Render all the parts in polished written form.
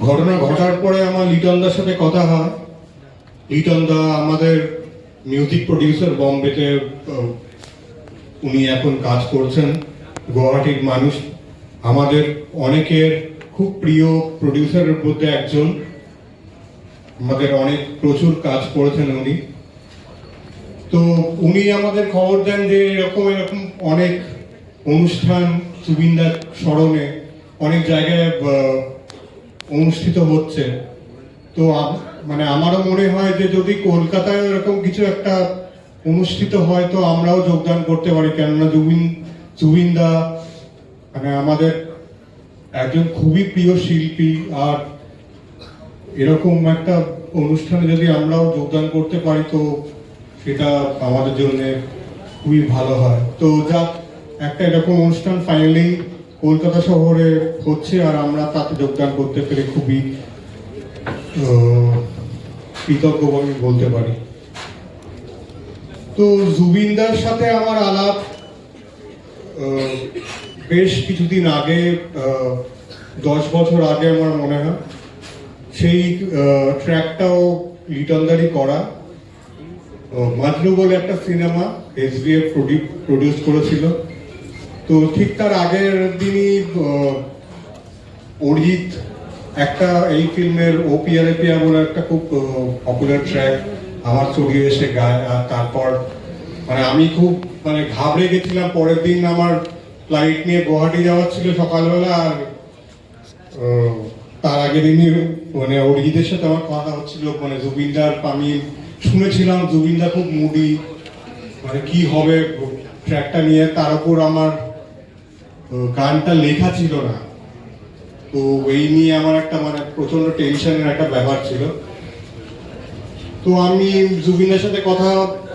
ঘটনা ঘটার পরে আমার লিটনদার সাথে কথা হয়। লিটনদা আমাদের মিউজিক প্রডিউসার বম্বেতে, উনি এখন কাজ করছেন। গুয়াহাটির মানুষ, আমাদের অনেকের খুব প্রিয় প্রডিউসারের মধ্যে একজন, আমাদের অনেক প্রচুর কাজ করেছেন উনি। তো উনি আমাদের খবর দেন যে এরকম এরকম অনেক অনুষ্ঠান জুবিনদার স্মরণে অনেক জায়গায় অনুষ্ঠিত হচ্ছে। তো মানে আমারও মনে হয় যে যদি কলকাতায় এরকম কিছু একটা অনুষ্ঠিত হয় তো আমরাও যোগদান করতে পারি, কেননা জুবিনদা মানে আমাদের একজন খুবই প্রিয় শিল্পী। আর এরকম একটা অনুষ্ঠানে যদি আমরাও যোগদান করতে পারি তো সেটা আমাদের জন্য খুবই ভালো হয়। তো যাক, একটা এরকম অনুষ্ঠান ফাইনালি কলকাতা শহরে হচ্ছে আর আমরা তাতে যোগদান করতে পেরে খুবই কৃতজ্ঞ আমি বলতে পারি। তো জুবিনদার সাথে আমার আলাপ বেশ কিছুদিন আগে, 10 বছর আগে আমার মনে হয়। সেই ট্র্যাকটাও লিটনদারই করা। মাজনু বলে একটা সিনেমা SBF প্রডিউস করেছিল। তো ঠিক তার আগের দিনই অরিজিৎ একটা এই ফিল্মের ও পিয়ারে পিয়া বলে একটা খুব পপুলার ট্র্যাক আমার স্টুডিও এসে গায়। আর তারপর মানে আমি খুব মানে ঘাবড়ে গেছিলাম। পরের দিন আমার ফ্লাইট নিয়ে গুয়াহাটি যাওয়ার ছিল সকালবেলা। আর তার আগের দিনই মানে অরিজিতের সাথে আমার কথা হচ্ছিল। মানে জুবিনদার, আমি শুনেছিলাম জুবিনদা খুব মুডি, মানে কি হবে ট্র্যাকটা নিয়ে। তার উপর আমার গানটা লেখা ছিল না, তো এই নিয়ে আমার একটা মানে প্রচন্ড টেনশনের একটা ব্যাপার ছিল। তো আমি জুবিনদার সাথে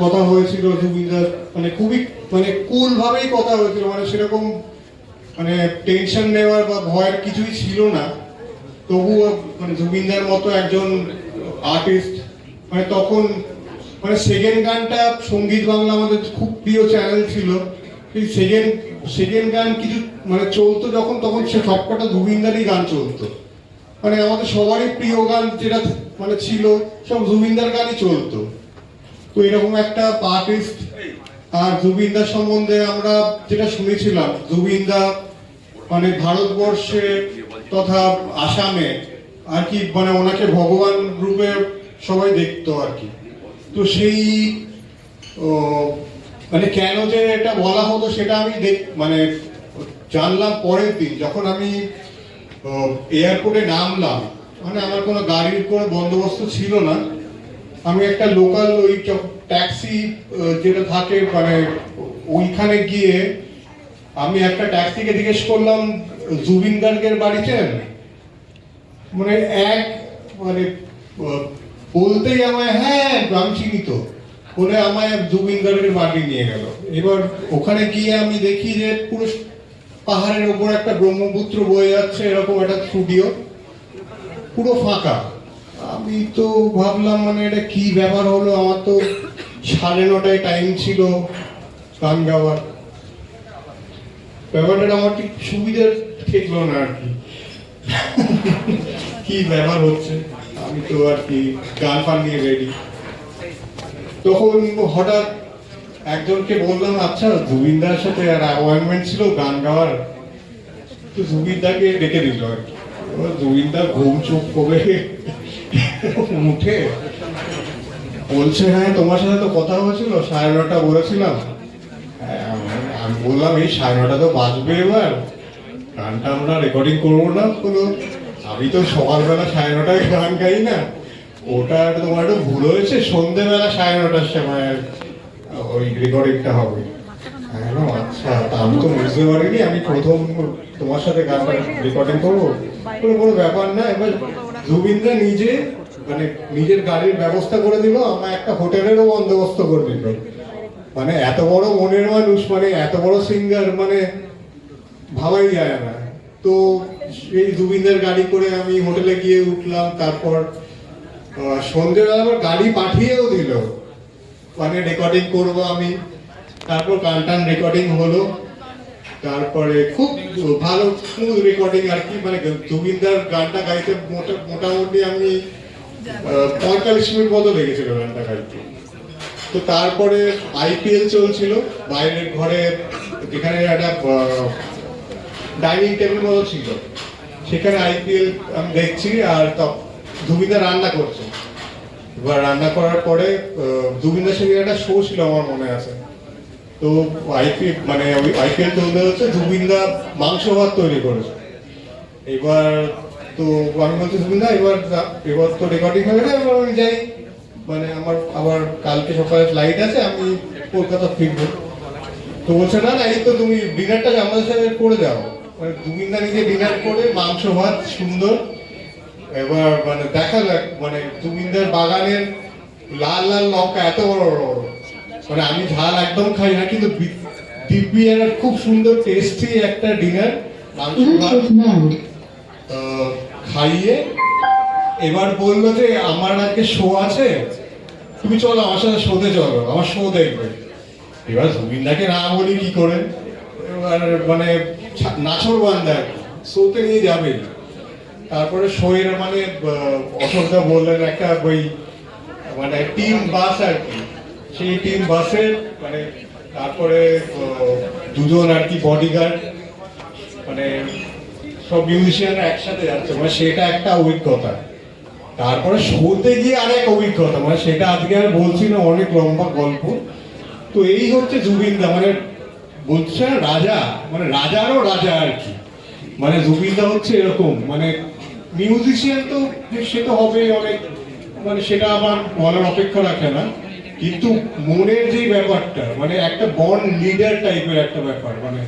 কথা হয়েছিল। জুবিনদার মানে খুবই মানে কুল ভাবেই কথা হয়েছিল, মানে সেরকম মানে টেনশন নেওয়ার বা ভয়ের কিছুই ছিল না। তবুও মানে জুবিনদার মতো একজন আর্টিস্ট, মানে তখন মানে সেকেন্ড গানটা সঙ্গীত বাংলা আমাদের খুব প্রিয় চ্যানেল ছিল। এই সেকেন্ড গান কিছু মানে চলতো যখন, তখন সে সবকটা জুবিনদারই গান চলতো। মানে আমাদের সবারই প্রিয় গান যেটা মানে ছিল সব জুবিনদার গানই চলতো। তো এরকম একটা আর্টিস্ট। আর জুবিনদার সম্বন্ধে আমরা যেটা শুনেছিলাম, জুবিনদা মানে ভারতবর্ষে তথা আসামে আর কি মানে ওনাকে ভগবান রূপে সবাই দেখতো আর কি। তো সেই মানে কেন যে এটা বলা হতো সেটা আমি মানে জানলাম পরের দিন, যখন আমি এয়ারপোর্টে নামলাম। মানে আমার কোনো গাড়ির কোনো বন্দোবস্ত ছিল না। আমি একটা লোকাল ওই ট্যাক্সি যেটা থাকে মানে ওইখানে গিয়ে আমি একটা ট্যাক্সিকে জিজ্ঞেস করলাম জুবিন গার্গের বাড়িতে। মানে মানে বলতেই আমায় হ্যাঁ আমি চিনি তো বলে আমায় জুবিন গার্গের বাড়ি নিয়ে গেল। এবার ওখানে গিয়ে আমি দেখি যে পুরো পাহাড়ের উপর একটা ব্রহ্মপুত্র বয়ে যাচ্ছে, এরকম একটা স্টুডিও পুরো ফাঁকা। আমি তো ভাবলাম মানে এটা কি ব্যাপার হলো। আমার তো 9:30টায় টাইম ছিল গান গাওয়ার। ব্যাপারটা আমার ঠিক সুবিধার ঠেকলো না আর কি। কি ব্যাপার হচ্ছে, আমি তো আর কি গান ফান নিয়ে রেডি। তখন হঠাৎ একজনকে বললাম আচ্ছা জুবিনদার সাথে আর অ্যাপয়েন্টমেন্ট ছিল গান গাওয়ার, তো জুবিনদাকে ডেকে দিল আর কি। জুবিনদা ঘুম চোখ করে উঠে বলছে হ্যাঁ তোমার সাথে তো কথা হয়েছিল, 9:30 বলেছিলাম। আমি বললাম এই 9:30 তো বাজবে, এবার গানটা আমরা রেকর্ডিং করবো না। বলো আমি তো সকালবেলা 9:30টায় গান গাই না, ওটা তোমার একটু ভুল হয়েছে, সন্ধ্যেবেলা 9:30টার সময় ওই রেকর্ডিংটা হবে। আচ্ছা, তা আমি তো বুঝতে পারিনি, আমি প্রথম তোমার সাথে গানটা রেকর্ডিং করবো। কোনো ব্যাপার না। এবার জুবিনদা নিজে মানে নিজের গাড়ির ব্যবস্থা করে দিল, আমার একটা হোটেলেরও বন্দোবস্ত করে দিল। মানে এত বড় মনের মানুষ, মানে এত বড় সিঙ্গার, মানে ভাবাই যায় না। তো এই জুবিনদার গাড়ি করে আমি হোটেলে গিয়ে উঠলাম। তারপর সন্ধ্যেবেলা আবার গাড়ি পাঠিয়েও দিল, মানে রেকর্ডিং করবো আমি। তারপর গান টান রেকর্ডিং হলো। তারপরে খুব ভালো স্মুথ রেকর্ডিং আর কি, মানে জুবিনদার গানটা গাইতে মোটামুটি আমি 45 মিনিট মতো লেগেছিল গানটা গাইতে। তো তারপরে আইপিএল চলছিল বাইরের ঘরে, যেখানে একটা ডাইনিং টেবিল মতো ছিল, সেখানে আইপিএল আমি দেখছি, আর জুবিনদা রান্না করছে। এবার রান্না করার পরে জুবিনদার সঙ্গে একটা শো ছিল আমার মনে আছে। তো আইপিএল চলতে হচ্ছে, জুবিনদা মাংস ভাত তৈরি করেছে। এবার তো আমি বলছি জুবিনদা এবার তো রেকর্ডিং হবে না, এবার আমি যাই, মানে আমার আবার কালকে সকালে ফ্লাইট আছে, আমি কলকাতা ফিরবো। তো বলছে না না, এই তো তুমি ডিনারটা আমাদের সাথে করে দাও। মানে জুবিনদা নিজে ডিনার করে মাংস ভাত সুন্দর। এবার মানে দেখা যাক, মানে জুবিনদার বাগানের লাল লাল লঙ্কা এত বড় বড়, মানে আমি ঝাল একদম খাই না, কিন্তু দিব্যি একটা খুব সুন্দর টেস্টি একটা ডিনার মাংস ভাত খাইয়ে এবার বললো যে আমার আজকে শো আছে, তুমি চলো আমার সাথে শোতে চলো, আমার শো দেখবে। এবার জুবিনদাকে না বলি কি করে, এবার মানে নাছর বান্দা শোতে নিয়ে যাবে। তারপরে শোয়ের মানে অশোকদা বললেন একটা ওই মানে টিম বাস আর কি, সেই টিম বাসের মানে তারপরে দুজন আর কি বডিগার্ড, মানে সব মিউজিশিয়ানরা একসাথে যাচ্ছে, মানে সেটা একটা অভিজ্ঞতা। তারপরে শোতে গিয়ে আরেক অভিজ্ঞতা, মানে সেটা আজকে আর বলছি না, অনেক লম্বা গল্প। তো এই হচ্ছে জুবিনদা, মানে বলছে না রাজা, মানে রাজারও রাজা আর কি। মানে জুবিনদা হচ্ছে এরকম, মানে মিউজিশিয়ান তো সে তো হবে অনেক, মানে সেটা আমার বলার অপেক্ষা রাখে না, কিন্তু মনের যে ব্যাপারটা, মানে একটা বর্ন লিডার টাইপের একটা ব্যাপার, মানে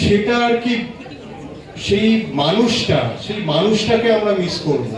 সেটা আর কি, সেই মানুষটাকে আমরা মিস করবো।